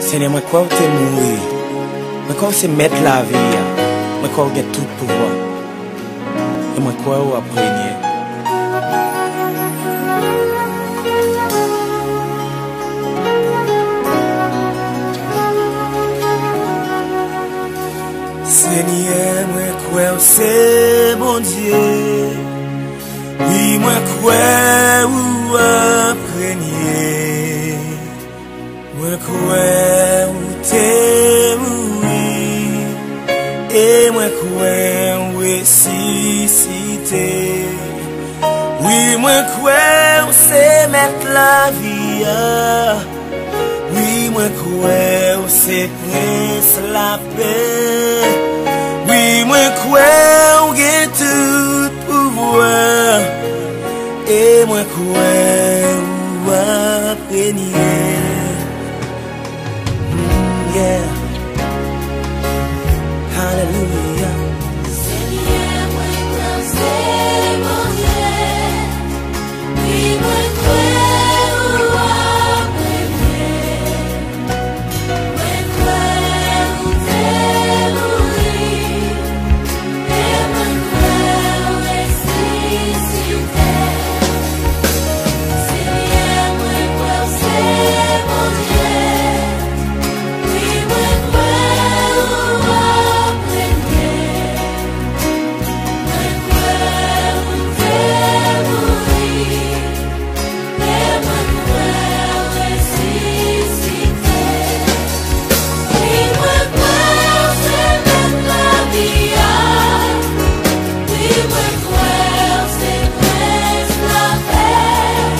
Seigneur, moi crois que tu es mourir. Moi crois que c'est mettre la vie. Moi crois que tu as tout pouvoir. Et moi crois que tu as régné. Seigneur, moi crois que c'est bon Dieu. Oui, moi crois que tu as régné. Moi crois que tu es mourir. Et moi crois que ressuscité. Oui, moi crois que c'est mettre la vie. Oui, moi crois que c'est prince la paix. Oui, moi crois que j'ai tout pouvoir. Et moi crois que régner. Yeah. Hallelujah. Seigneur, moi crois que c'est mon Dieu. Oui, moi crois que régner. Moi crois que t'es mourir. Et moi crois que ressuscité. Seigneur, moi crois que c'est mon Dieu. Oui, moi crois que régner. Moi crois que t'es mourir. Et moi crois que ressuscité. Oui, moi crois que c'est mettre la vie. Oui, moi crois que c'est presque la paix.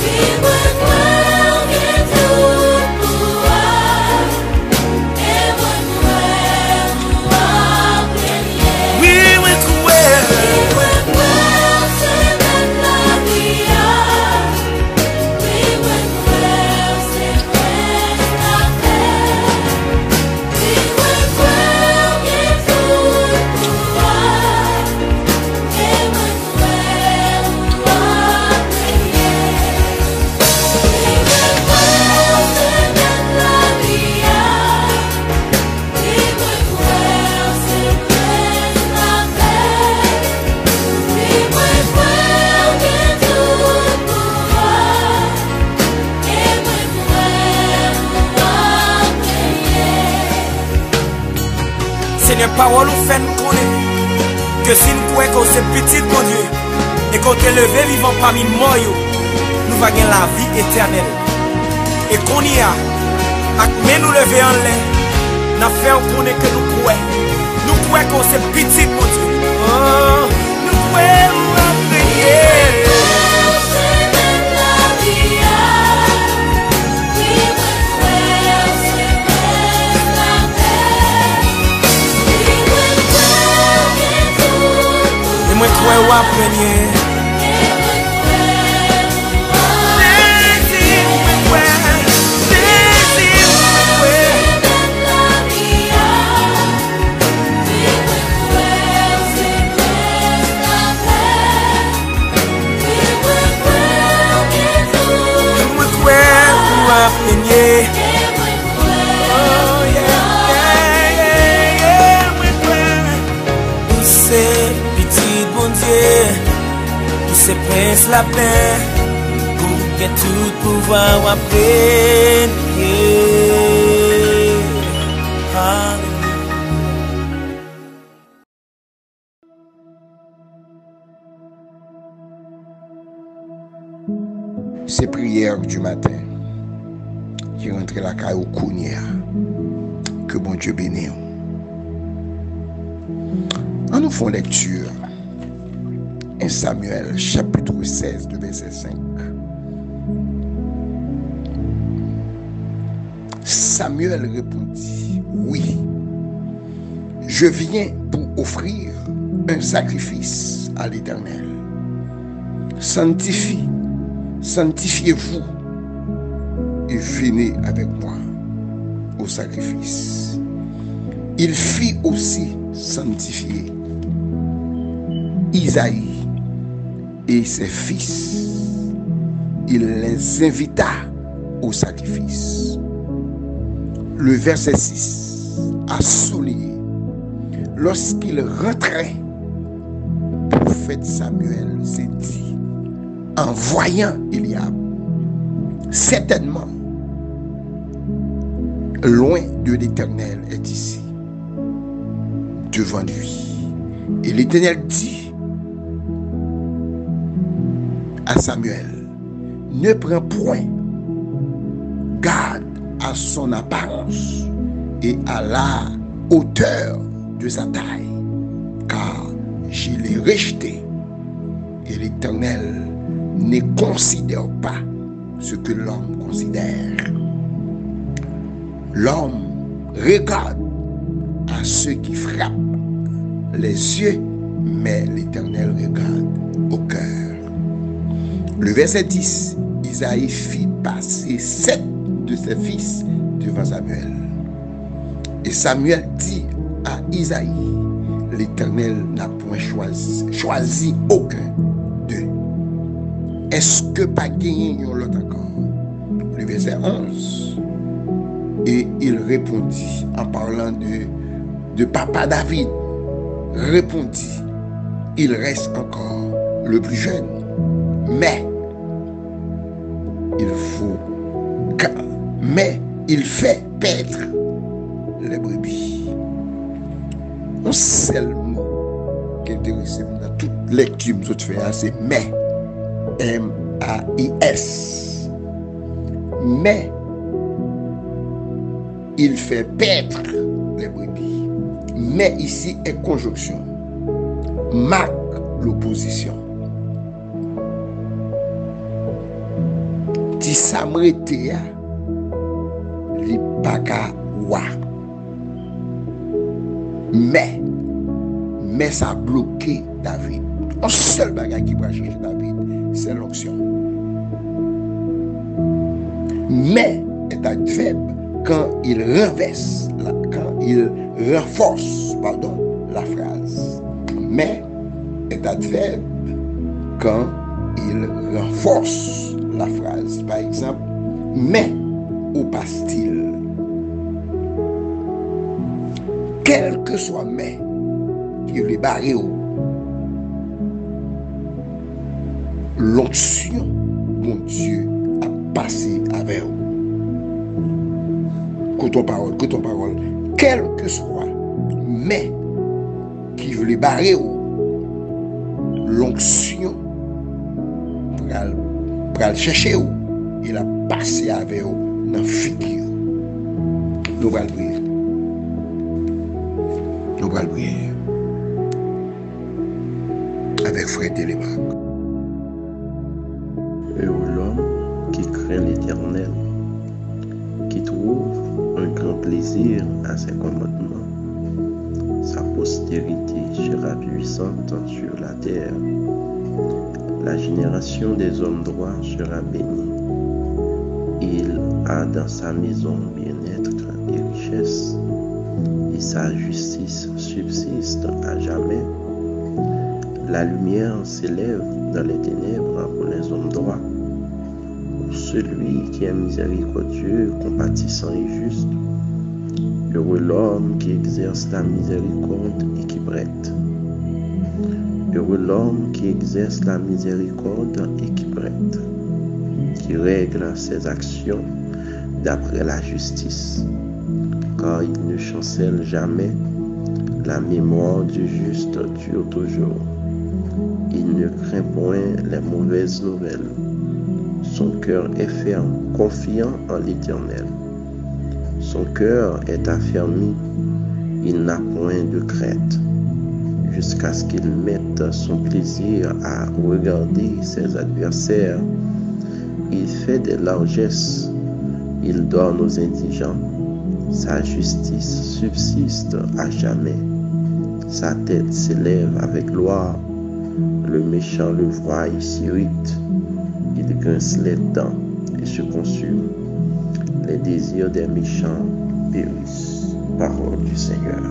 Oui, moi crois que tout pouvoir. Et moi crois régner. Oui, moi crois. Oui, moi crois que c'est mettre la vie. Oui, moi crois que c'est presque la paix. Oui, moi crois que tout pouvoir. Et moi crois régner. Oui, moi crois que c'est mettre la vie. Oui, moi crois que c'est presque la paix. Oui, moi crois que tout pouvoir. Et moi crois régner. Seigneur, parole nous fait nous connaître que si nous croyons que c'est petit, mon Dieu, et qu'on est levé vivant parmi moi, nous allons gagner la vie éternelle. Et qu'on y a, mais nous lever en l'air, nous faisons connaître que nous croyons. Nous croyons que c'est petit, mon Dieu. Oh, nous croyons à prier. C'est mettre la vie. Oui, moi crois que c'est presque la paix. Oui, moi crois que tout Et moi, croyons à prier. C'est prince la paix pour que tout pouvoir apprendre. Ces prières du matin qui rentrent la caille au Kounia. Que bon Dieu bénisse. En nous faisons lecture 1 Samuel chapitre 16 de verset 5. Samuel répondit: oui, je viens pour offrir un sacrifice à l'Éternel. Sanctifiez-vous et venez avec moi au sacrifice. Il fit aussi sanctifier Isaïe et ses fils. Il les invita au sacrifice. Le verset 6 a souligné, lorsqu'il rentrait, le prophète Samuel s'est dit, en voyant Eliab, certainement, loin de l'Éternel est ici, devant lui. Et l'Éternel dit à Samuel, ne prends point garde à son apparence et à la hauteur de sa taille, car je l'ai rejeté. Et l'Éternel ne considère pas ce que l'homme considère. L'homme regarde à ceux qui frappent les yeux, mais l'Éternel regarde au cœur. Le verset 10, Isaïe fit passer 7 de ses fils devant Samuel. Et Samuel dit à Isaïe, l'Éternel n'a point choisi aucun d'eux. Est-ce que pas gagné l'autre encore? Le verset 11. Et il répondit, en parlant de papa David, répondit, il reste encore le plus jeune, mais il fait paître les brebis. Un seul mot qui est intéressant dans toute lecture que je fais, c'est mais. M-A-I-S. Mais il fait paître les brebis. Mais ici est conjonction. Marque l'opposition. Ti samretea li baka wa. Mais ça a bloqué David. Un seul bagage qui va chercher David, c'est l'onction. Mais est adverbe quand il renforce la phrase. Mais est adverbe quand il renforce la phrase. Par exemple, mais ou passe-t-il? Quel que soit mais, il est barré où? L'onction, mon Dieu, a passé avec vous. Coton parole. Quel que soit, mais qui veut les barrer où? L'onction, pour le chercher où? Il a passé avec vous dans la figure. Nous allons prier. Nous allons prier. Avec frère Télémac. Heureux l'homme qui craint l'Éternel, qui trouve un grand plaisir à ses commandements. Sa postérité sera puissante sur la terre. La génération des hommes droits sera bénie. Il a dans sa maison bien-être et richesse, et sa justice subsiste à jamais. La lumière s'élève dans les ténèbres pour les hommes droits. Pour celui qui est miséricordieux, compatissant et juste, heureux l'homme qui exerce la miséricorde et qui prête. Heureux l'homme qui exerce la miséricorde et qui prête, qui règle ses actions d'après la justice, car il ne chancelle jamais, la mémoire du juste dure toujours. Il ne craint point les mauvaises nouvelles. Son cœur est ferme, confiant en l'Éternel. Son cœur est affermi, il n'a point de crainte, jusqu'à ce qu'il mette son plaisir à regarder ses adversaires. Il fait des largesses, il donne aux indigents. Sa justice subsiste à jamais. Sa tête s'élève avec gloire. Le méchant le voit et s'irrite. Il grince les dents et se consume. Les désirs des méchants périssent. Parole du Seigneur.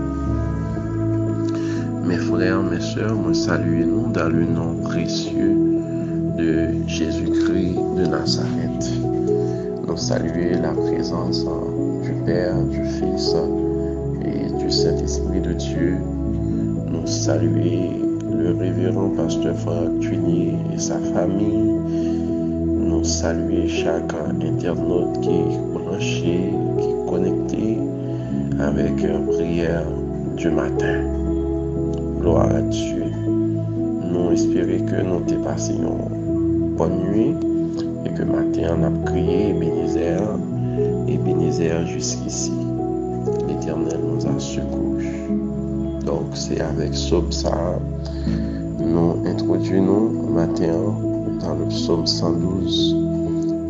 Mes frères, mes sœurs, me saluez-nous dans le nom précieux de Jésus-Christ de Nazareth. Nous saluer la présence du Père, du Fils et du Saint-Esprit de Dieu. Nous saluer le révérend pasteur Franck Tunier et sa famille. Nous saluer chaque internaute qui est branché, qui est connecté avec une prière du matin. Gloire à Dieu. Nous espérons que nous t'ai passé une bonne nuit et que matin on a prié Ebenezer jusqu'ici. L'Éternel nous a secourus. Donc c'est avec Psaume ça, nous introduisons matin dans le psaume 112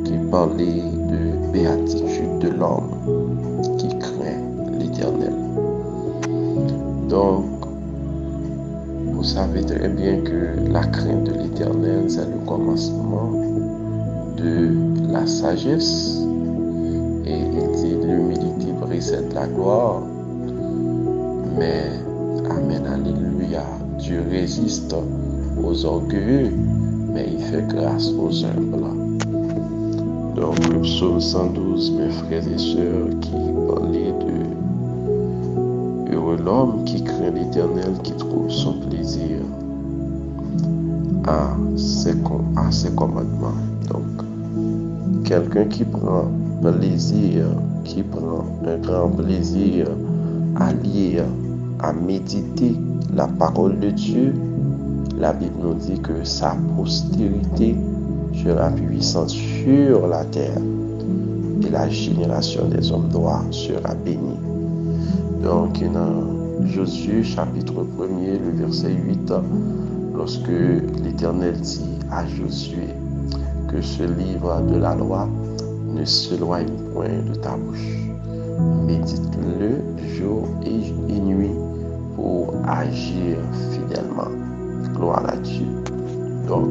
qui parlait de béatitude de l'homme qui craint l'Éternel. Donc, vous savez très bien que la crainte de l'Éternel, c'est le commencement de la sagesse. Et il dit l'humilité précède la gloire. Mais, amen, alléluia, Dieu résiste aux orgueilleux, mais il fait grâce aux humbles. Donc, le psaume 112, mes frères et sœurs, qui parlait de heureux l'homme qui craint l'Éternel, qui trouve son plaisir à ses commandements. Donc, quelqu'un qui prend plaisir, qui prend un grand plaisir à lire, à méditer la parole de Dieu, la Bible nous dit que sa postérité sera puissante sur la terre et la génération des hommes droits sera bénie. Donc, dans Josué chapitre 1er, le verset 8, lorsque l'Éternel dit à Josué que ce livre de la loi ne s'éloigne point de ta bouche, médite-le jour et nuit pour agir fidèlement. Gloire à Dieu. Donc,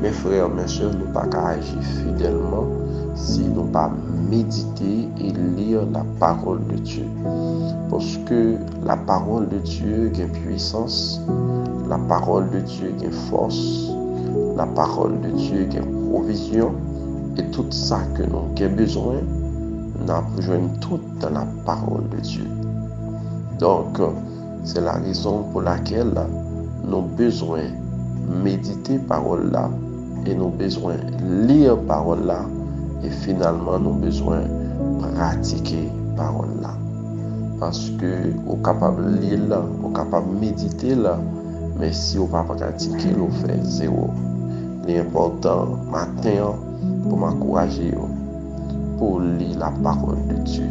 mes frères, mes soeurs, nous ne pouvons pas agir fidèlement si nous ne pas méditer et lire la parole de Dieu. Parce que la parole de Dieu a une puissance, la parole de Dieu a une force, la parole de Dieu a une provision, et tout ça que nous avons besoin, nous avons besoin tout dans la parole de Dieu. Donc, c'est la raison pour laquelle nous avons besoin de méditer parole là, et nous avons besoin de lire parole là, et finalement nous avons besoin de pratiquer parole là. Parce que vous êtes capable de lire là, vous êtes capable de méditer là, mais si vous ne pas pratiquer, vous faites zéro. L'important matin pour m'encourager pour lire la parole de Dieu.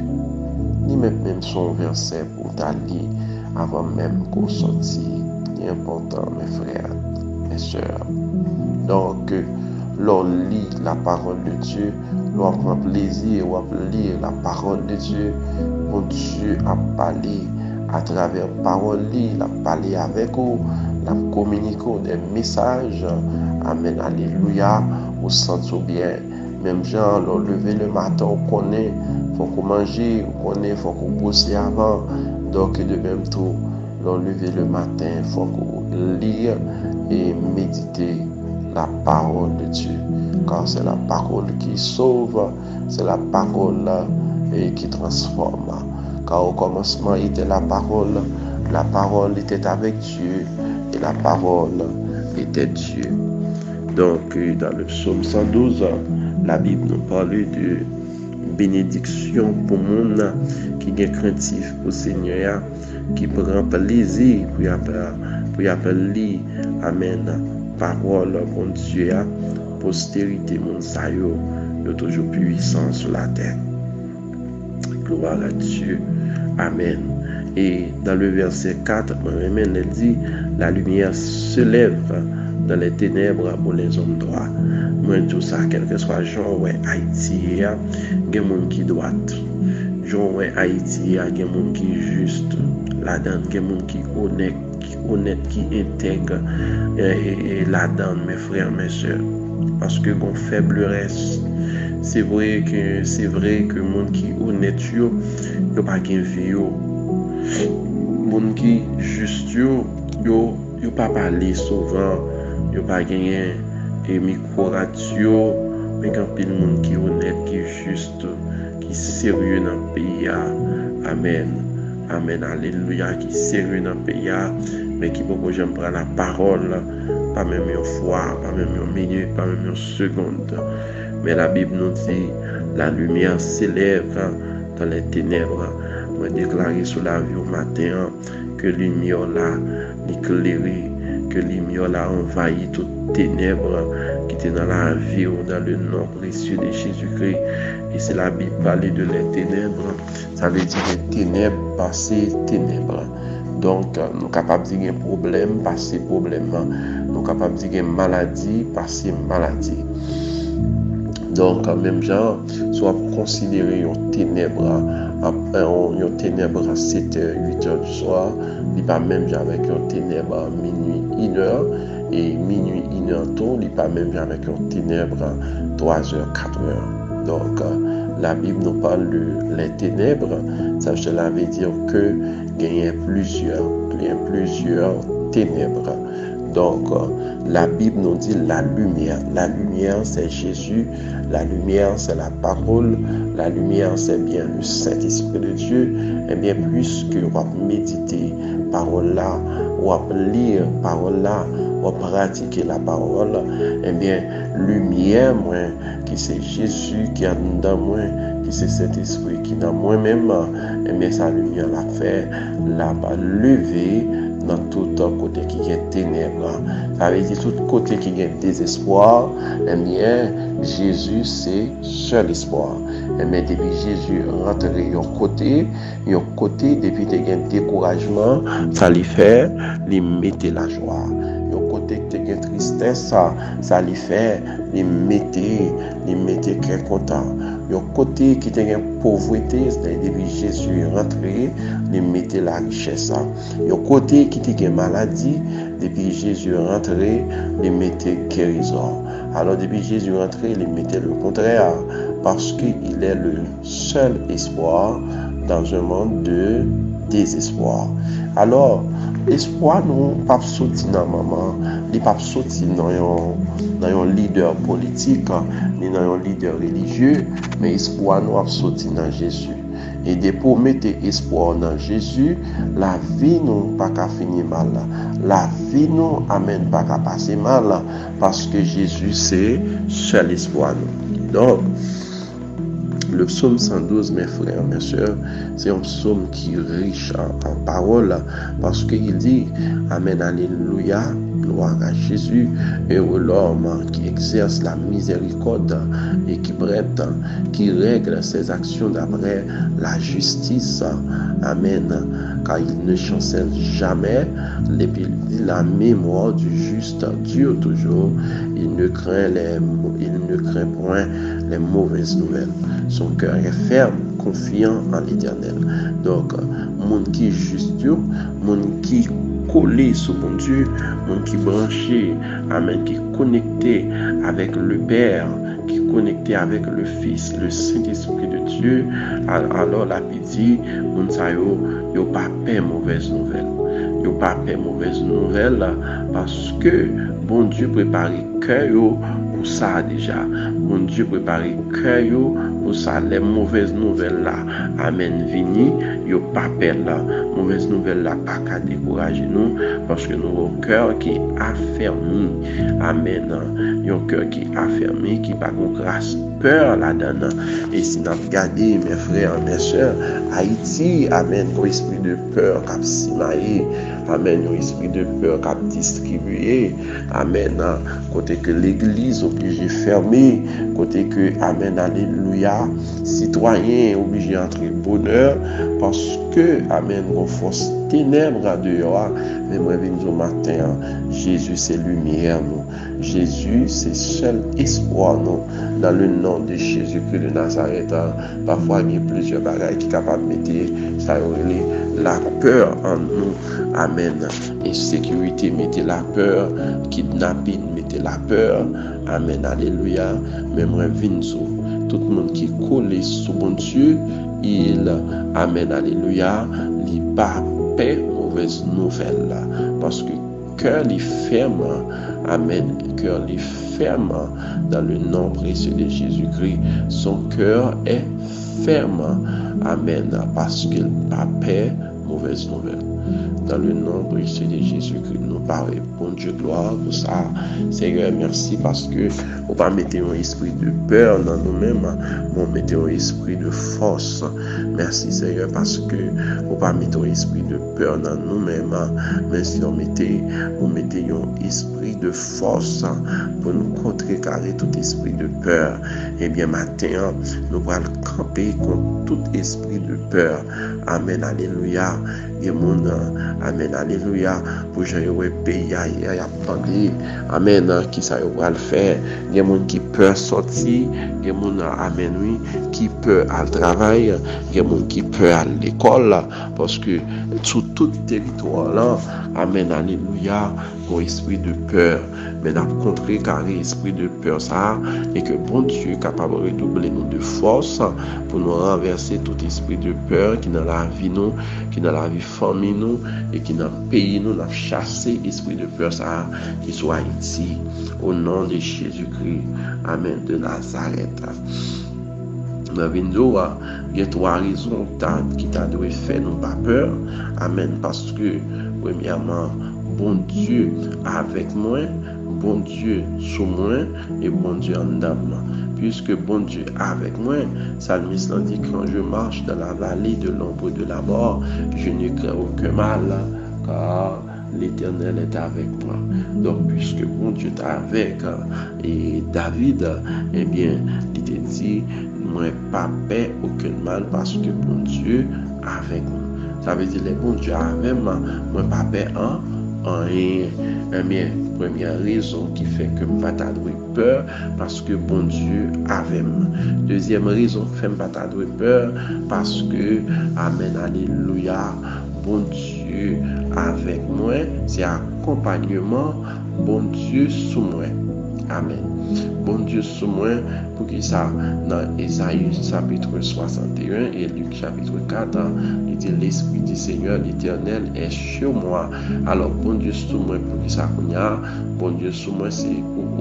Ni même son verset pour t'allier avant même qu'on sortit. C'est important, mes frères, mes sœurs. Donc, l'on lit la parole de Dieu, l'on prend plaisir à lire la parole de Dieu. Mon Dieu a parlé à travers la parole, il a parlé avec vous, il a communiqué des messages. Amen, alléluia, vous sentez bien. Même gens, l'on lever le matin, on connaît, il faut qu'on mange, on connaît, il faut qu'on bosse avant. Donc, de même tout, l'on lever le matin, il faut qu'on lire et méditer la parole de Dieu. Car c'est la parole qui sauve, c'est la parole qui transforme. Car au commencement était la parole était avec Dieu et la parole était Dieu. Donc, dans le psaume 112, la Bible nous parle de bénédiction pour le monde qui est craintif pour le Seigneur, qui prend plaisir pour lire, amen, parole pour Dieu, postérité, mon sayo, de toujours puissant sur la terre. Gloire à Dieu. Amen. Et dans le verset 4, amen, elle dit, la lumière se lève dans les ténèbres pour les hommes droits. Moi, tout ça, quel que soit genre, ouais, Haïti, il y a des gens qui droite. Genre, ouais, Haïti, il y a des gens qui juste. Là-dedans, il y a des gens qui honnête, qui intègre et là-dedans, mes frères, mes soeurs. Parce que qu'on faiblesse, c'est vrai que les gens qui honnête, ils n'ont pas de vie. Les gens qui juste, ils n'ont pas parlé souvent, ils n'ont pas gagné et micro-radio, mais quand il y a des gens qui honnête, qui juste, qui sérieux dans le pays. Amen. Amen. Alléluia. Qui sérieux dans le pays. Mais qui peut jamais prendre la parole. Pas même une fois, pas même une minute, pas même une seconde. Mais la Bible nous dit, la lumière s'élève dans les ténèbres. Moi déclarer sur la vie au matin que lumière là éclairée, que lumière là envahi toutes ténèbres qui étaient dans la vie ou dans le nom précieux de Jésus-Christ. Et c'est la Bible parler de les ténèbres, ça veut dire les ténèbres passer ténèbres. Donc, nous sommes capables de dire un problème, passer problème. Nous sommes capables de dire une maladie, passer maladie. Donc, en même genre, soit pour considérer une ténèbre à 7h, 8h du soir, il pas même genre avec une ténèbre à minuit 1h, et minuit 1h tôt, il pas même genre avec une ténèbre à 3h, 4h. Donc, la Bible nous parle de les ténèbres, ça veut dire que il y a plusieurs ténèbres. Donc, la Bible nous dit la lumière. La lumière, c'est Jésus. La lumière, c'est la parole. La lumière, c'est bien le Saint-Esprit de Dieu. Et bien, plus que on va méditer parole là, on va lire parole là, on va pratiquer la parole, et bien, lumière, moi, qui c'est Jésus qui a dans moi, qui c'est cet esprit qui dans moi-même, et bien, sa lumière l'a fait, l'a levé dans tout côté qui est ténèbres. Ça veut dire tout côté qui est désespoir, eh bien, Jésus, c'est seul espoir. Et bien, depuis Jésus rentre un côté, depuis qu'il y a un découragement, ça lui fait, lui mettre la joie. Un côté qui a une tristesse, ça lui fait, lui mettre très content. Un côté qui a une pauvreté, depuis Jésus rentré, lui mettre la richesse. Un côté qui a une maladie, depuis Jésus rentré, lui mettre guérison. Alors depuis Jésus rentré, lui mettait le contraire, parce qu'il est le seul espoir dans un monde de désespoir. Alors, espoir nous pas sorti dans maman, il pas sorti dans un leader politique, ni dans un leader religieux, mais espoir nous a sorti dans Jésus. Et de pour mettre espoir dans Jésus, la vie nous pas qu'à finir mal. La vie nous amène pas qu'à passer mal, parce que Jésus c'est seul espoir nous. Donc, le psaume 112, mes frères, mes soeurs, c'est un psaume qui est riche en paroles, parce qu'il dit, Amen, Alléluia, gloire à Jésus, heureux l'homme qui exerce la miséricorde et qui prête, qui règle ses actions d'après la justice. Amen. Car il ne chancelle jamais, la mémoire du juste dure toujours. Il ne craint point les mauvaises nouvelles. Son cœur est ferme, confiant en l'Éternel. Donc, monde qui est juste, monde qui collé sur mon Dieu, monde qui branché, amen, qui est connecté avec le Père, qui est connecté avec le Fils, le Saint-Esprit de Dieu. Alors la dit, mon sa yo pas peur mauvaise nouvelle. Yo pas peur mauvaise nouvelle parce que bon Dieu prépare cœur pour ça déjà. Bon Dieu prépare cœur pour ça. Les mauvaises nouvelles là, amen, vini, yo pas peur là. Mauvaise nouvelle là, pas qu'à décourager nous, parce que nous avons un cœur qui est affermi. Amen. Un cœur qui est affermi, qui pas de grâce, peur là-dedans. Et si nous regardons, mes frères, mes soeurs, Haïti, amen, un esprit de peur qui a simaillé. Amen, un esprit de peur qui a distribué. Amen. Côté que l'église obligée fermer, côté que, amen, alléluia, citoyens obligés d'entrer bonheur, parce que, amen, on force ténèbres à dehors. Mais moi, je viens au matin, Jésus, c'est lumière, nous. Jésus, c'est seul espoir, nous. Dans le nom de Jésus-Christ de Nazareth, parfois, il y a plusieurs bagages qui sont capables de mettre ça, la peur en nous. Amen. Insécurité, mettez la peur. Kidnapping, mettez la peur. Amen. Alléluia. Mais moi, je viens tout le monde qui est collé sur mon Dieu, il, amen, alléluia, il pas paix mauvaise nouvelle, parce que cœur les ferme. Amen. Cœur les ferme dans le nom précieux de Jésus-Christ. Son cœur est ferme. Amen. Parce qu'il n'a pas mauvaise nouvelle. Dans le nom précieux de Jésus-Christ, nous parlons. Bon Dieu, gloire pour ça. Seigneur, merci parce que on va mettre un esprit de peur dans nous-mêmes, on va mettre un esprit de force. Merci Seigneur parce que on va mettre un esprit de peur dans nous-mêmes, mais si on mettait un esprit de force pour nous contrecarrer tout esprit de peur. Eh bien, matin, nous allons camper contre tout esprit de peur. Amen, alléluia. Amen, alléluia. Pour que je pays amen, qui ça va le faire. Il y a des gens qui peuvent sortir, il y a des gens, amen, oui, qui peuvent aller travail, il y a des gens qui peuvent aller à l'école, parce que sur tout le territoire là, amen, alléluia, pour esprit de peur. Mais n'a contré carré esprit de peur ça, et que bon Dieu est capable de redoubler nous de force pour nous renverser tout esprit de peur qui dans la vie nous, qui dans la vie famille nous, et qui dans le pays nous, n'a chassé esprit de peur ça, qui soit Haïti, au nom de Jésus-Christ, amen, de Nazareth. Dans le il y a 3 raisons qui t'a dû faire nous pas peur, amen, parce que premièrement, bon Dieu avec moi, bon Dieu sous moi et bon Dieu en dedans. Puisque bon Dieu avec moi, Psalmiste dit quand je marche dans la vallée de l'ombre de la mort, je ne crains aucun mal, car l'Éternel est avec moi. Donc puisque bon Dieu est avec et David, eh bien, il te dit, moi pas peur aucun mal parce que bon Dieu avec moi. Ça veut dire, les bon Dieu avec moi, moi pas peur bien, première raison qui fait que je ne vais pas avoir peur parce que bon Dieu avec moi. Deuxième raison qui fait que je ne vais pas avoir peur parce que, amen, alléluia, bon Dieu avec moi, c'est accompagnement, bon Dieu sous moi. Amen. Bon Dieu sous moi, pour que ça, dans Ésaïe chapitre 61 et Luc chapitre 4, il dit l'Esprit du Seigneur, l'Éternel est sur moi. Alors, bon Dieu sous moi, pour que ça, bon Dieu sous moi, c'est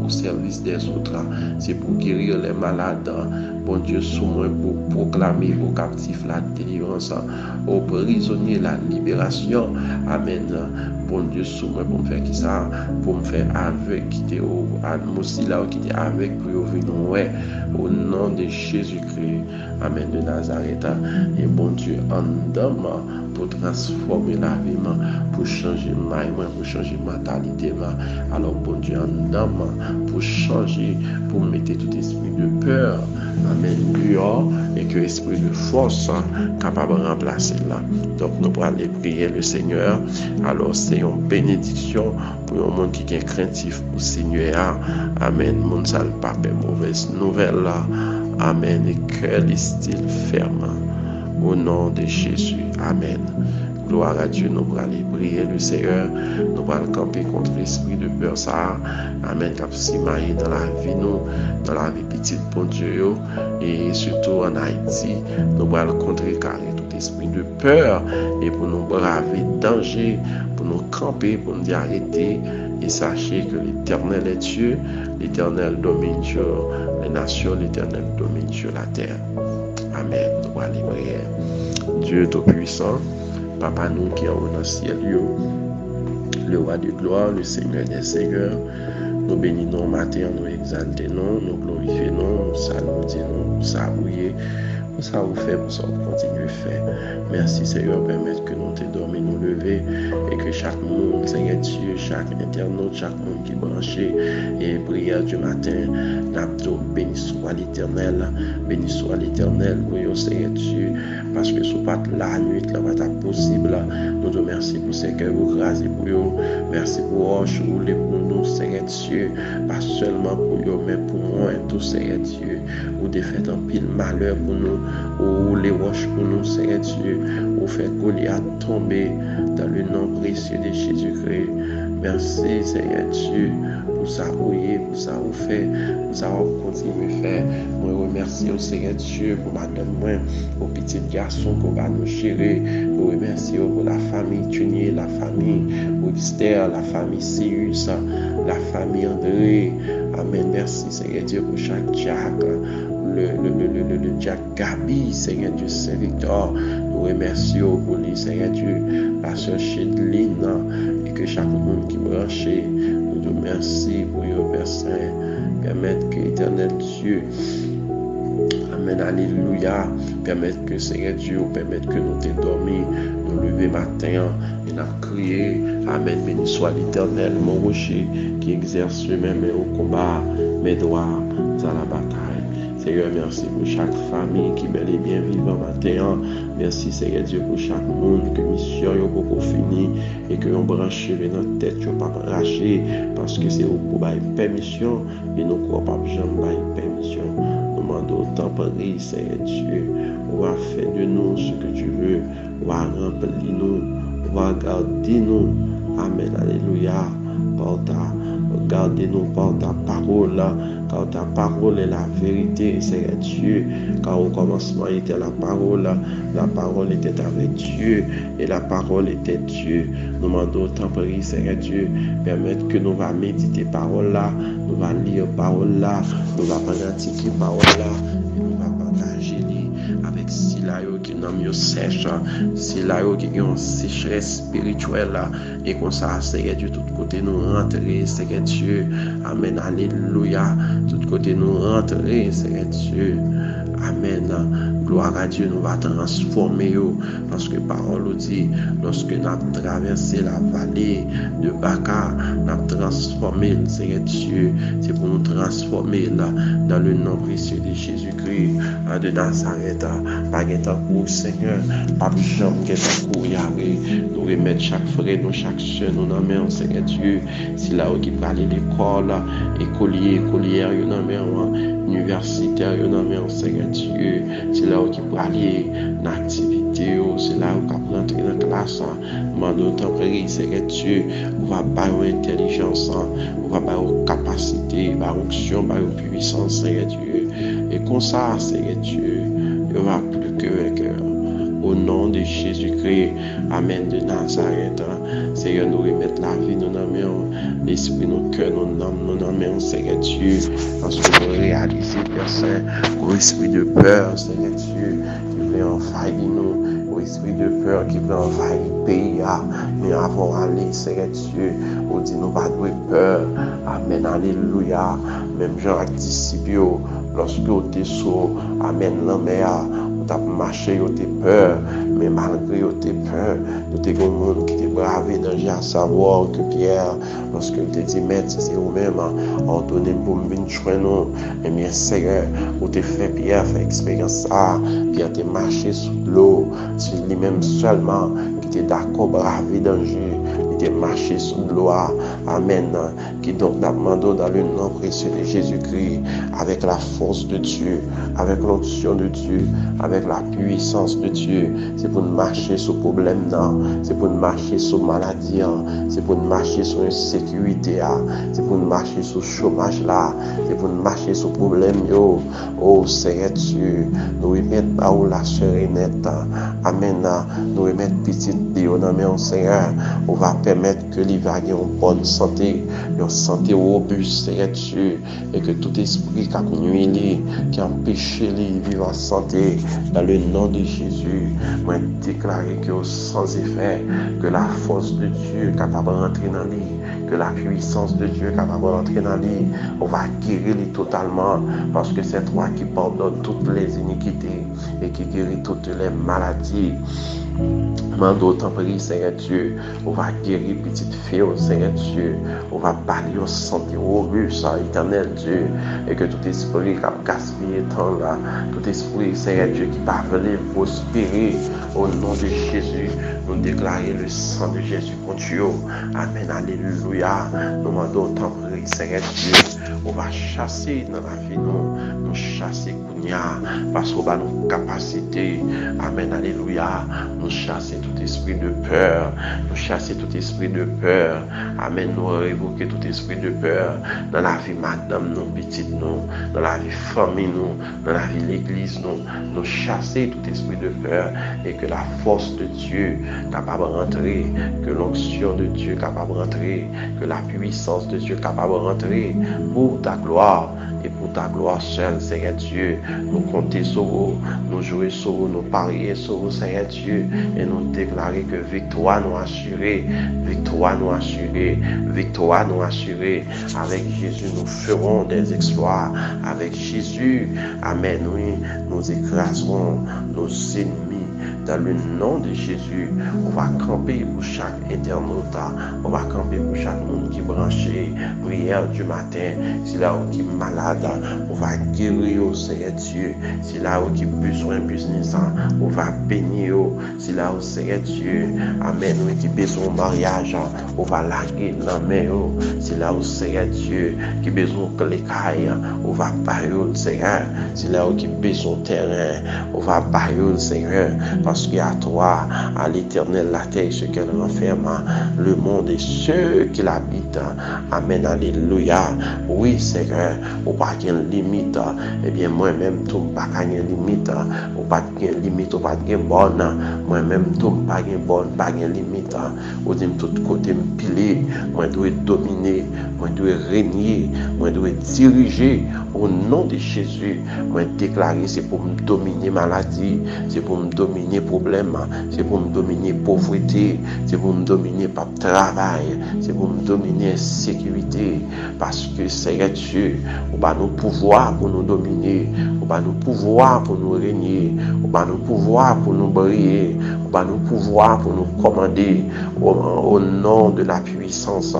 au service des autres, c'est pour guérir les malades. Bon Dieu sous moi, pour proclamer aux captifs la délivrance, aux prisonniers la libération. Amen. Bon Dieu sous moi, pour me faire qui ça, pour me faire avec, qui était au là qui était avec pour venir ouais, au nom de Jésus-Christ, amen, de Nazareth. Et bon Dieu en dedans pour transformer la vie, pour changer ma vie, pour changer ma mentalité. Alors bon Dieu en dedans pour changer, pour mettre tout esprit de peur, amen, dehors, et que l'esprit de force capable de remplacer là. Donc nous allons aller prier le Seigneur. Alors c'est une bénédiction pour un monde qui est craintif au Seigneur. Amen. Mon sale pas mauvaise nouvelle là. Amen. Et cœur est style ferme. Au nom de Jésus. Amen. Gloire à Dieu. Nous allons aller prier le Seigneur. Nous allons camper contre l'esprit de peur ça. Amen. Cap simaï dans la vie nous, dans la vie petite bon Dieu et surtout en Haïti. Nous allons contrecarrer tout esprit de peur et pour nous braver danger, pour nous camper, pour nous dire arrêter. Et sachez que l'Éternel est Dieu, l'Éternel domine sur les nations, l'Éternel domine sur la terre. Amen. Nous allons prier. Dieu Tout-Puissant, Papa nous qui est dans le ciel, le roi de gloire, le Seigneur des seigneurs, nous bénissons matin, nous exaltons, nous glorifions, nous saluons, nous saluons. Ça vous fait, pour ça vous continuez à faire. Merci Seigneur, permettre que nous te dormions, nous lever et que chaque monde, Seigneur Dieu, chaque internaute, chaque monde qui est branché et prière du matin, n'abdo, béni soit l'Éternel, oui, Seigneur Dieu, parce que ce n'est pas la nuit, là, va être possible. Nous te remercions pour ce que vous grâce pour vous. Merci pour roche, pour nous, Seigneur Dieu, pas seulement pour vous, mais pour moi, tout Seigneur Dieu. Dieu, ou de fait un pile malheur pour nous, ou les roches pour nous, Seigneur Dieu, ou fait Goliath tomber dans le nom précieux de Jésus-Christ. Merci, Seigneur Dieu, pour ça, pour ça, vous fait, pour ça, vous continuez à faire. Moi, remercie au Seigneur Dieu pour madame moi, au petit garçon qu'on va nous chérir. Nous remercions pour la famille Tunier, la famille Webster, la famille Cyrus, la famille André. Amen. Merci, Seigneur Dieu, pour chaque Jack, le Jack Gabi, Seigneur Dieu, Saint-Victor. Nous remercions pour lui, Seigneur Dieu, la sœur Chédeline, et que chaque monde qui branché, nous te remercions pour your Père Saint. Permettre que l'éternel Dieu, Amen, alléluia, permettre que Seigneur Dieu, permettre que nous t'ayons dormi, nous lever matin et nous crier, Amen, béni soit l'éternel, mon rocher, qui exerce lui-même au combat, mes droits à la bataille. Seigneur, merci pour chaque famille qui bel et bien vivant matin. Merci Seigneur Dieu pour chaque monde que mission est beaucoup fini et que l'on branche notre tête, on pas arracher parce que c'est pour une permission et nous ne croyons pas jamais une permission. Nous demandons autant Paris, Seigneur Dieu, on va faire de nous ce que tu veux, on va remplir nous, on va garder nous. Amen, alléluia. Gardez-nous par ta parole, car ta parole est la vérité, Seigneur Dieu. Car au commencement était la parole était avec Dieu, et la parole était Dieu. Nous demandons autant prier, Seigneur Dieu, permettre que nous va méditer parole là, nous va lire parole là, nous va pratiquer parole là, et nous va partager avec Silayo qui n'a mieux sèche, Silayo qui a une sécheresse spirituelle, et comme ça, Seigneur Dieu, tout côté nous rentrer, Seigneur Dieu, Amen, alléluia, tout côté nous rentrer, Seigneur Dieu, Amen, gloire à Dieu, nous va transformer, parce que parole dit, lorsque nous avons traversé la vallée de Baca, nous avons transformé, Seigneur Dieu, c'est pour nous transformer là, dans le nom précieux de Jésus-Christ, de Nazareth, pas de temps pour Seigneur, pas de chambre qui est pour y aller, nous remettre chaque frère, nous chaque soeur, nous nommons Seigneur Dieu, si là où qui peut aller l'école, écolière, nous nommons universitaire, nous nommons Seigneur Dieu, c'est là où qui peut aller l'activité, c'est là où qui peut entrer dans la classe, demandons autant prier, Seigneur Dieu, on va pas une intelligence, on va pas une capacité, une onction, une puissance, Seigneur Dieu, et comme ça, Seigneur Dieu, il y aura plus que vainqueur. Au nom de Jésus-Christ, Amen, de Nazareth, Seigneur, nous remettons la vie, nous nommons l'esprit, nos cœurs, nous nommons, Seigneur Dieu, parce que nous réalisons, Père Saint, au esprit de peur, Seigneur Dieu, qui veut envahir nous, au esprit de peur qui veut envahir le pays, mais avant d'aller, Seigneur Dieu, on dit nous pas de peur, Amen, alléluia, même Jean a disciple, lorsque on était saut, Amen, la mer, on a marché, on était peur, mais malgré on était peur, nous avons un monde qui était bravé danger à savoir que Pierre, lorsque il te dit, maître, c'est vous-même, ordonnez pour me venir joindre nous, et bien, Seigneur, on te fait Pierre, fait expérience ça, Pierre te marché sous l'eau, c'est lui-même seulement qui était d'accord, bravé danger, il était marché sous l'eau, Amen, qui donc n'a demandé dans le nom précieux de Jésus-Christ, avec la force de Dieu, avec l'onction de Dieu, avec la puissance de Dieu. C'est pour nous marcher sur le problème, c'est pour nous marcher sur la maladie, c'est pour nous marcher sur l'insécurité, c'est pour nous marcher sur le chômage, c'est pour nous marcher sur le problème. Oh Seigneur Dieu, nous remettons par où la sérénité, Amen, nous remettons petite Dieu, Seigneur, on va permettre que l'hiver ait une bonne santé, une santé robuste, Seigneur Dieu, et que tout esprit qui a nuit, qui a empêché de vivre en santé, dans le nom de Jésus, moi déclarer que sans effet, que la force de Dieu est capable d'entrer dans lui, que la puissance de Dieu est capable d'entrer dans lui, on va guérir lui totalement, parce que c'est toi qui pardonne toutes les iniquités et qui guérit toutes les maladies. Mande autant prier, Seigneur Dieu, on va guérir petite fille, Seigneur Dieu, on va parler en santé robuste, éternel Dieu, et que tout esprit qui a gaspiller temps là, tout esprit, Seigneur Dieu, qui va venir prospérer au nom de Jésus. Nous déclarer le sang de Jésus contre eux. Amen, alléluia. Nous demandons tant prier, Seigneur Dieu. On va chasser dans la vie, nous chasser Kounia, parce qu'on va nos capacités. Amen, alléluia. Nous chasser tout esprit de peur. Nous chasser tout esprit de peur. Amen, nous révoquer tout esprit de peur dans la vie madame, nous, petite nous, dans la vie famille, nous, dans la vie l'église, nous chasser tout esprit de peur et que la force de Dieu capable de rentrer, que l'onction de Dieu capable de rentrer, que la puissance de Dieu capable de rentrer pour ta gloire et pour ta gloire seule, Seigneur Dieu. Nous compter sur vous, nous jouer sur vous, nous parier sur vous, Seigneur Dieu, et nous déclarer que victoire nous assurée, victoire nous assurée, victoire nous assurée. Avec Jésus, nous ferons des exploits. Avec Jésus, amen, oui, nous écraserons nos ennemis. Dans le nom de Jésus, on va camper pour chaque internaute, on va camper pour chaque monde qui est branché, prière du matin, si là où qui est malade, on va guérir au Seigneur Dieu, si là où qui a besoin de business, on va bénir, si là où Seigneur Dieu, amen, oui, qui a besoin de mariage, on va laguer la main, si là où Seigneur Dieu, qui a besoin de l'écaille, on va bailler le Seigneur, si là où qui a besoin de terrain, on va bailler le Seigneur, parce qu'à toi, à l'Éternel, la terre, ce qu'elle renferme, le monde et ceux qui l'habitent. Amen, alléluia. Oui, Seigneur, ou pas qu'il y ait une limite. Eh bien, moi-même, tout pas qu'il y ait une limite. Ou pas qu'il y ait une limite, ou pas qu'il y ait une bonne. Moi-même, tout pas qu'il y ait une bonne, pas qu'il y ait une limite. Ou de tout côté, me piler. Moi, je dois dominer. Moi, je dois régner. Moi, je dois diriger. Au nom de Jésus, moi, déclarer, c'est pour me dominer maladie. C'est pour me dominer problème, c'est pour me dominer pauvreté, c'est pour me dominer pas travail, c'est pour me dominer sécurité, parce que Seigneur Dieu, on va nous pouvoir pour nous dominer, on va nous pouvoir pour nous régner, on va nous pouvoir pour nous briller, on va nous pouvoir pour nous commander au nom de la puissance,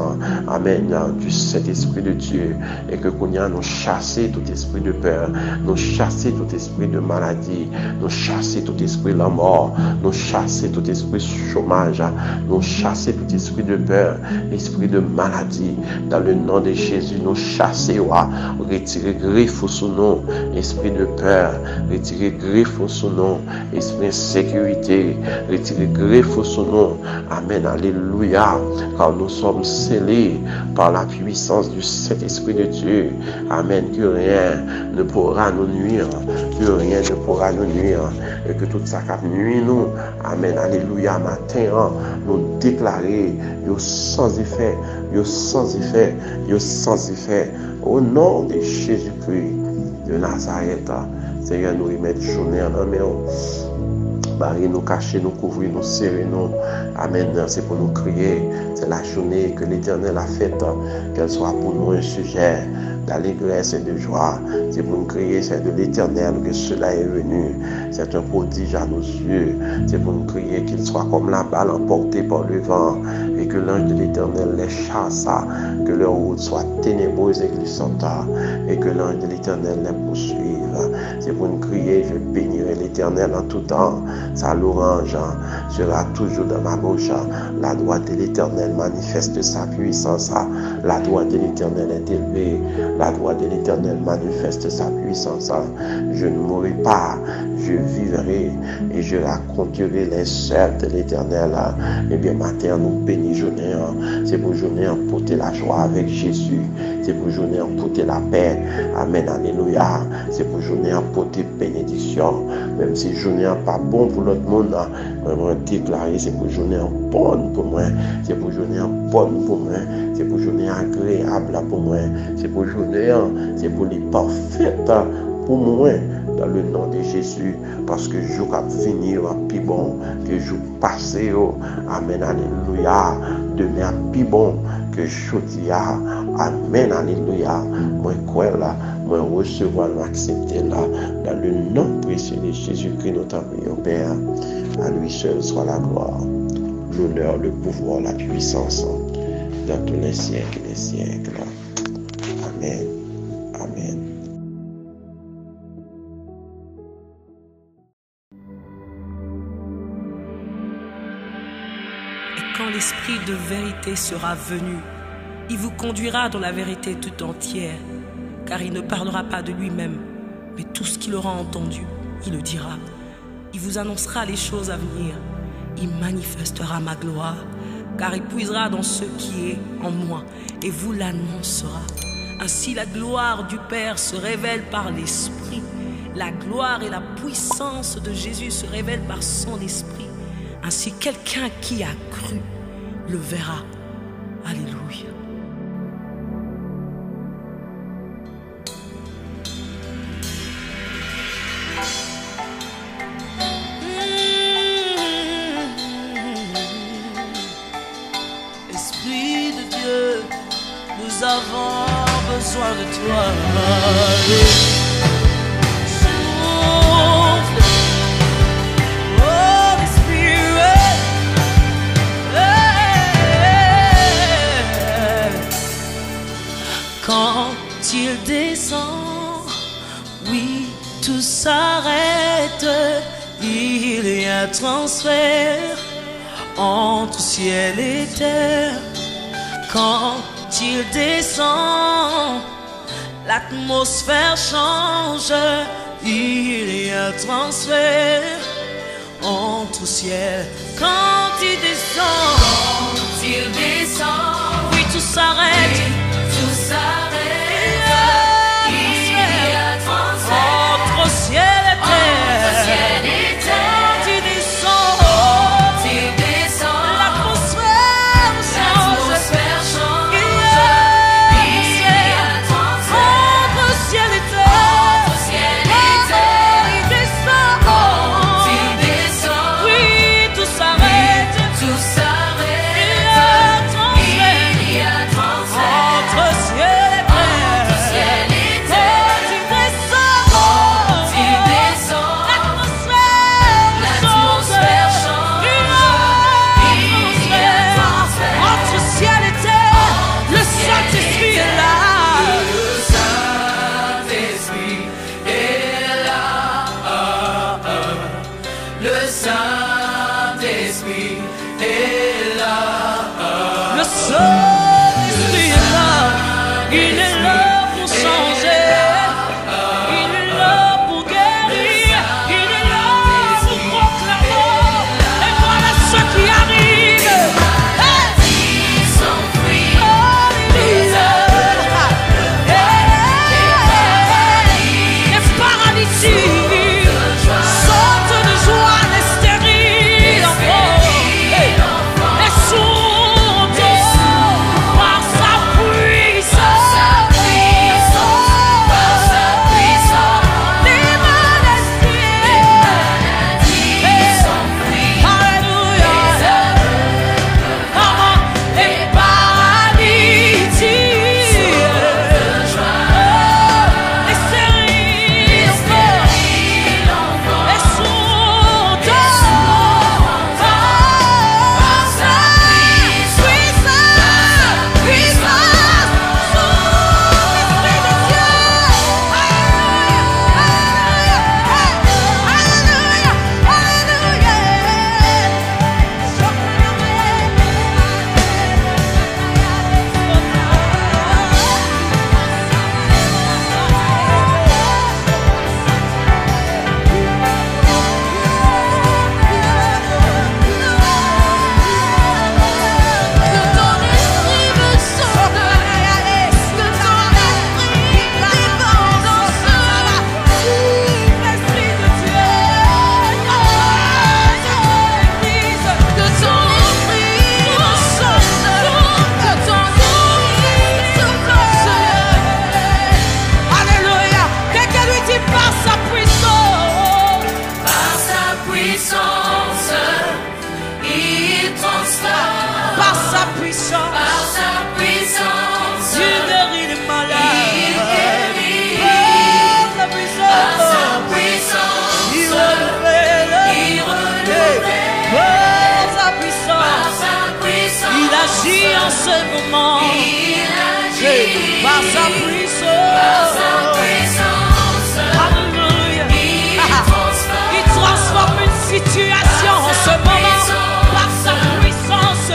amen, du Saint-Esprit de Dieu, et que nous chasser tout esprit de peur, nous chasser tout esprit de maladie, nous chasser tout esprit de la mort, nous chasser tout esprit de chômage, nous chasser tout esprit de peur, esprit de maladie, dans le nom de Jésus, nous chasser, retirer griffe sous nous, esprit de peur, retirer griffe sous nous, esprit de sécurité, retirer griffe sous nous, amen, alléluia, car nous sommes scellés par la puissance du Saint-Esprit de Dieu, amen, que rien ne pourra nous nuire, que rien ne pourra nous nuire, et que tout ça qui nuit nous, amen, alléluia, matin, nous déclarer, yo sans effet, yo sans effet, yo sans effet, au nom de Jésus-Christ de Nazareth, Seigneur, nous remettre journée en main, barrer nous, cacher nous, couvrir nous, serrer nous, amen, c'est pour nous crier, c'est la journée que l'Éternel a faite, qu'elle soit pour nous un sujet d'allégresse et de joie. C'est pour nous crier, c'est de l'Éternel que cela est venu. C'est un prodige à nos yeux. C'est pour nous crier qu'il soit comme la balle emportée par le vent et que l'ange de l'Éternel les chasse, que leur route soit ténébreuse et glissante et que l'ange de l'Éternel les poursuive. C'est pour nous crier, je bénirai l'Éternel en tout temps. Sa louange sera toujours dans ma bouche. La droite de l'Éternel manifeste sa puissance. La droite de l'Éternel est élevée. La droite de l'Éternel manifeste sa puissance. Je ne mourrai pas, je vivrai et je raconterai les œuvres de l'Éternel. Eh bien, matin, nous bénissons journée. C'est pour journée porter la joie avec Jésus. C'est pour journée porter la paix. Amen, alléluia. C'est pour journée porter bénédiction. Même si journée n'est pas bon pour l'autre monde, vraiment déclarer, c'est pour journée bonne pour moi. C'est pour journée bonne pour moi. C'est pour journée agréable pour moi. C'est pour journée, c'est pour les parfaites pour moi. Dans le nom de Jésus, parce que je vais finir plus bon que je passé. Amen, alléluia. Demain plus bon que je dis. Amen, alléluia. Moi, quoi là, moi, recevoir, accepter là, dans le nom précieux de Jésus-Christ, notre Père. À lui seul soit la gloire, l'honneur, le pouvoir, la puissance, dans tous les siècles et les siècles. Amen. Amen. l'esprit de vérité sera venu, il vous conduira dans la vérité tout entière, car il ne parlera pas de lui-même, mais tout ce qu'il aura entendu, il le dira. Il vous annoncera les choses à venir, il manifestera ma gloire, car il puisera dans ce qui est en moi et vous l'annoncera. Ainsi la gloire du Père se révèle par l'Esprit. La gloire et la puissance de Jésus se révèlent par son Esprit. Ainsi quelqu'un qui a cru le verra. Alléluia. Esprit de Dieu, nous avons besoin de toi. Souffle, Holy Spirit. Quand il descend, oui, tout s'arrête. Il y a transfert entre ciel et terre. Quand il descend, l'atmosphère change. Il y a transfert entre ciel. Quand il descend, oui, tout s'arrête. Tout s'arrête. Il y a transfert Entre ciel et terre. entre ciel et terre. Quand il descend, Quand il descend, l'atmosphère change. l'atmosphère change. Il y a transfert entre ciel et terre. entre ciel et terre. Il descend. Quand il descend, Oui, tout s'arrête. tout s'arrête. Il y a transfert Il y a transfert entre ciel et terre. entre ciel et terre. Quand il descend, Il descend, l'atmosphère change. Il y a transfert entre ciel et terre. Le Saint-Esprit est là. le Saint-Esprit est là. Le Saint-Esprit est là. Le Saint-Esprit est là. Il est là pour changer. Il est là pour guérir. Il est là pour proclamer. Et voilà ce qui arrive. Ils sont free. Alléluia. Les paralytiques sautent de joie, les stériles enfants. Les sourds par sa puissance. Par sa puissance, Les maladies. ils sont free. Alléluia. Les paralytiques. Les stériles enfants. Les sourds par sa puissance. Sous l'Esprit de Dieu. Alléluia. Quelqu'un lui dit par sa puissance. Par sa puissance, il transforme. Par sa puissance. Par sa puissance, Il guérit les malades. il guérit. Par sa Par puissance. sa puissance, Il renouvelle. il renouvelle. Par sa Par puissance. sa puissance, Il agit en ce moment. il agit. Par sa Par puissance. sa puissance, Alléluia. il transforme. Il transforme une situation en ce moment. Par sa puissance.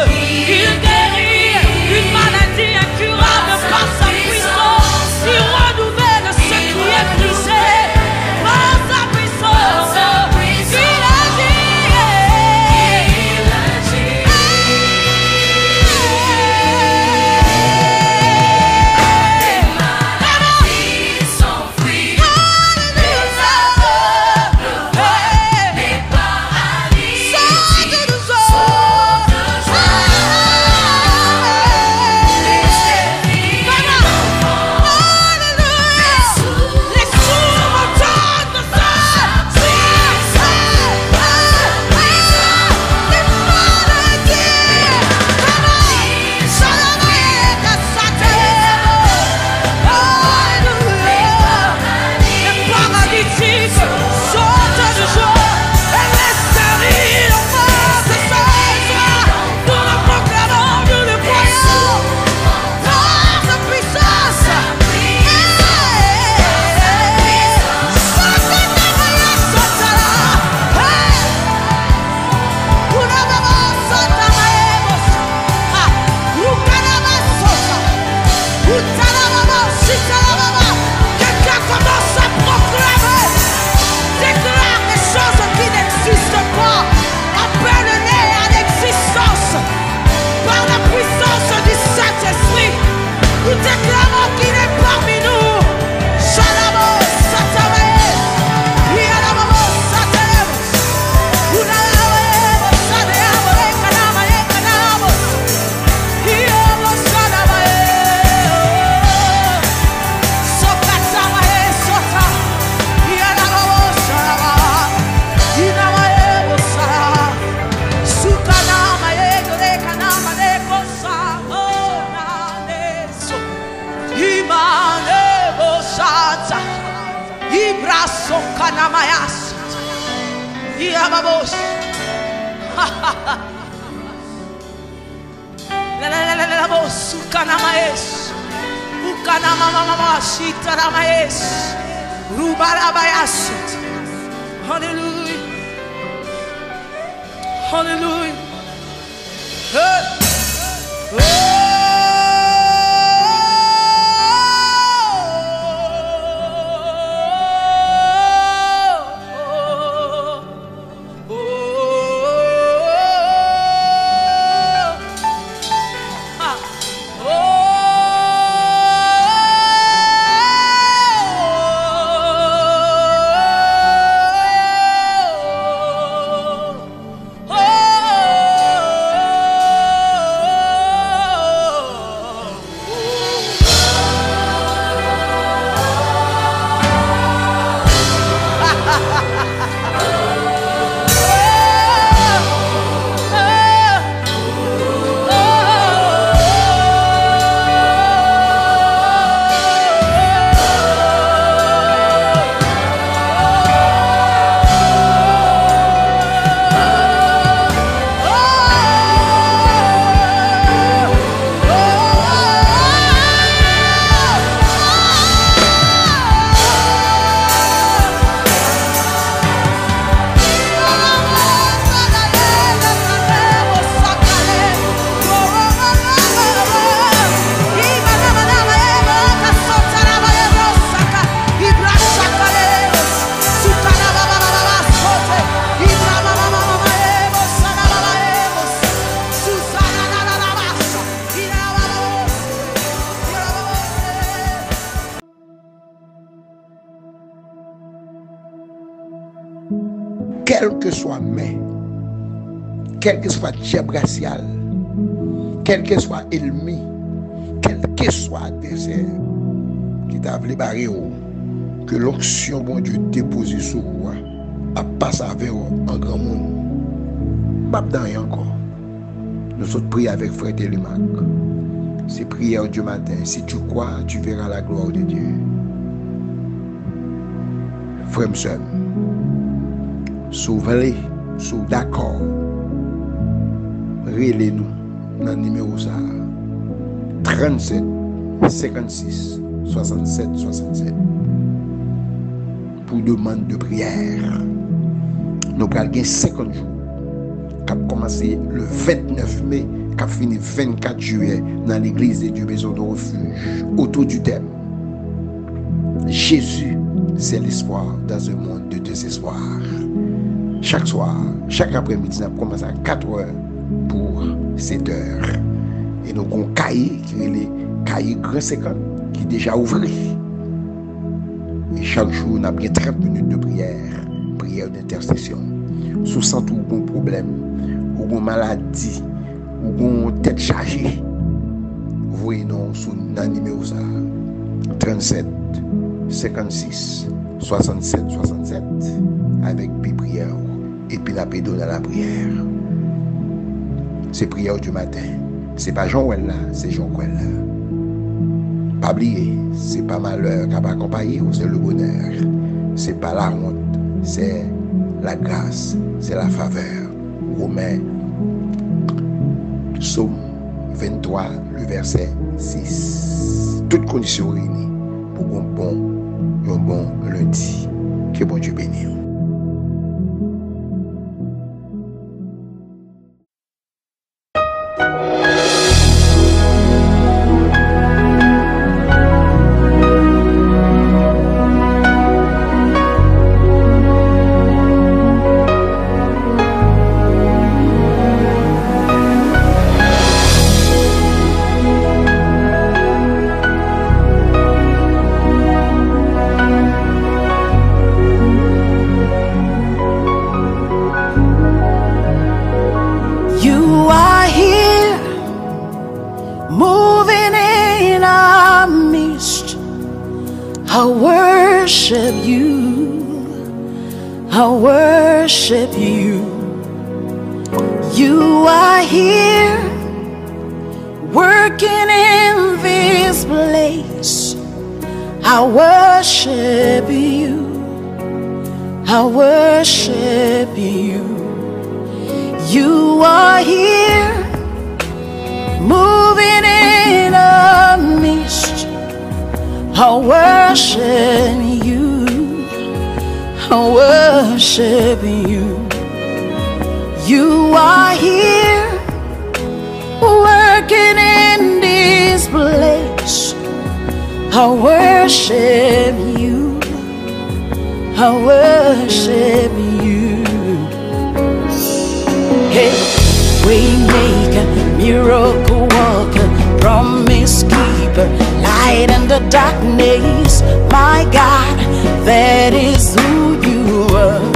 déclarons qu'il est parmi nous. Shalabo, Satamae, Yalabo, Satem, Unalawe, Sadeabo, Kanamae, Kanabo, Yabo, Sadamae, Sokatamae, Sota, Yalabo, Salama, Inamae, Sala, Sukanamae, Dore, Kanamae, Kosa, Onaneso, Imane, Bosata, Ibraso, Kanamayas, Yababos, la voz, Ukanamaes, Ukanamamamas, Itaramaes, Rubarabayas. Hallelujah. Hallelujah. Hey. Quel que soit mais, quel que soit diable racial, quel que soit ennemi, quel que soit adversaire qui t'a voulu barrer, que l'onction bon Dieu déposée sur toi a passé avec un grand monde. Pas dans rien encore. Nous autres prions avec frère Télémac. C'est prière du matin. Si tu crois, tu verras la gloire de Dieu. Frère M'Sem, souvez-les, sous d'accord. Relez-nous dans le numéro ça. 37 56 67 67 pour demande de prière. Nous allons gagner 50 jours qui a commencé le 29 mai, qui a fini le 24 juillet dans l'église de Dieu Maison de Refuge, autour du thème Jésus, c'est l'espoir dans un monde de désespoir. Chaque soir, chaque après-midi, nous commençons à 4 heures pour 7 heures. Et nous avons un cahier qui est le cahier Grand 50 qui est déjà ouvert. Et chaque jour, nous avons 30 minutes de prière, prière d'intercession. Sous sent ou bon problème, ou bon maladie, ou bon tête chargée, voyez-nous sur le numéro 37 56 67 67 avec des prières et puis la pédo dans la prière. C'est prière du matin. C'est pas Jean-Ouel là, c'est Jean-Ouel là. Pas oublier, c'est pas malheur qui va accompagner, c'est le bonheur. C'est pas la honte, c'est la grâce, c'est la faveur. Romains, Psaume 23, le verset 6. Toutes conditions réunies pour un bon lundi. Que bon Dieu bénisse. moving in our midst. I worship you. I worship you. You are here, working in this place. I worship you. I worship you. You are here, moving in our midst. I worship you. I worship you. You are here, working in this place. I worship you. I worship you. Hey, waymaker, miracle worker, promise keeper, light in the darkness. My God, that is who you are.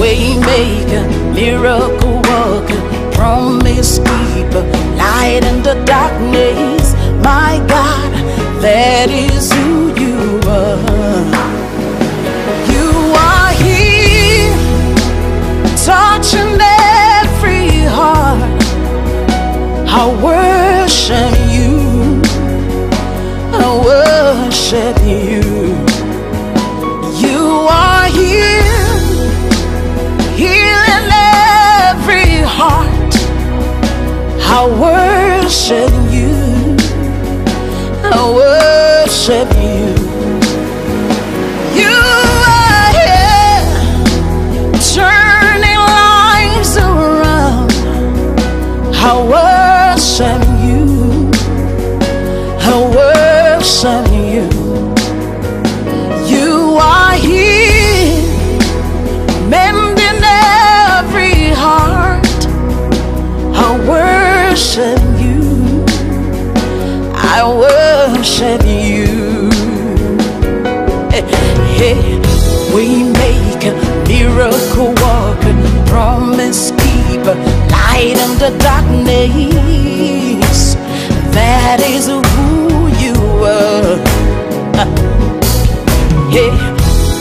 Waymaker, miracle worker, promise keeper, light in the darkness. My God, that is who you are. You are here, touching every heart. I worship you. I worship you. You are here, healing every heart. I worship you. I worship you. You are here, turning lives around. I worship you. I worship you. You are here, mending every heart. I worship you. I worship you. Hey, we make a miracle worker, promise keeper, light in the darkness. That is who you are. Hey,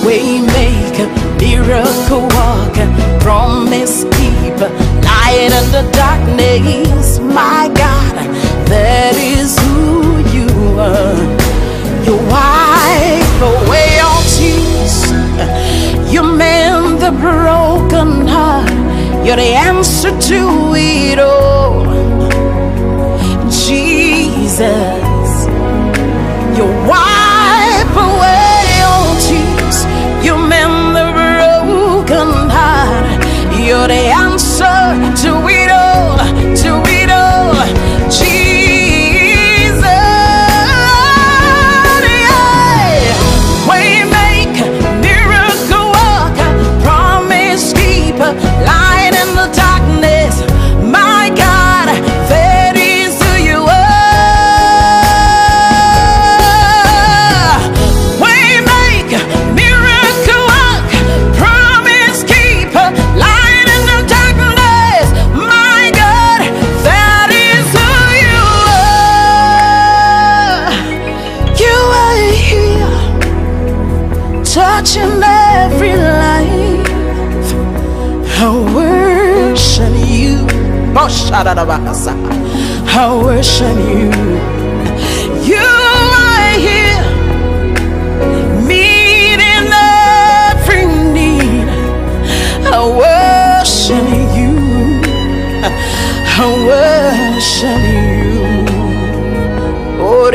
we make a miracle worker, promise keeper, light in the darkness. My God, that is who you are. You wipe away all tears, you mend the broken heart. You're the answer to it all, Jesus. You wipe away all tears, you mend the broken heart. You're the answer to it all, to it all, Jesus. Yeah. Waymaker, miracle worker, promise keeper, light in the darkness. My God, that is who you are. Waymaker, miracle worker, promise keeper, light in the darkness. My God, that is who you are. You are here, touching every life. I worship you. I worship you. You are here, meeting every need. I worship you. I worship you. Oh,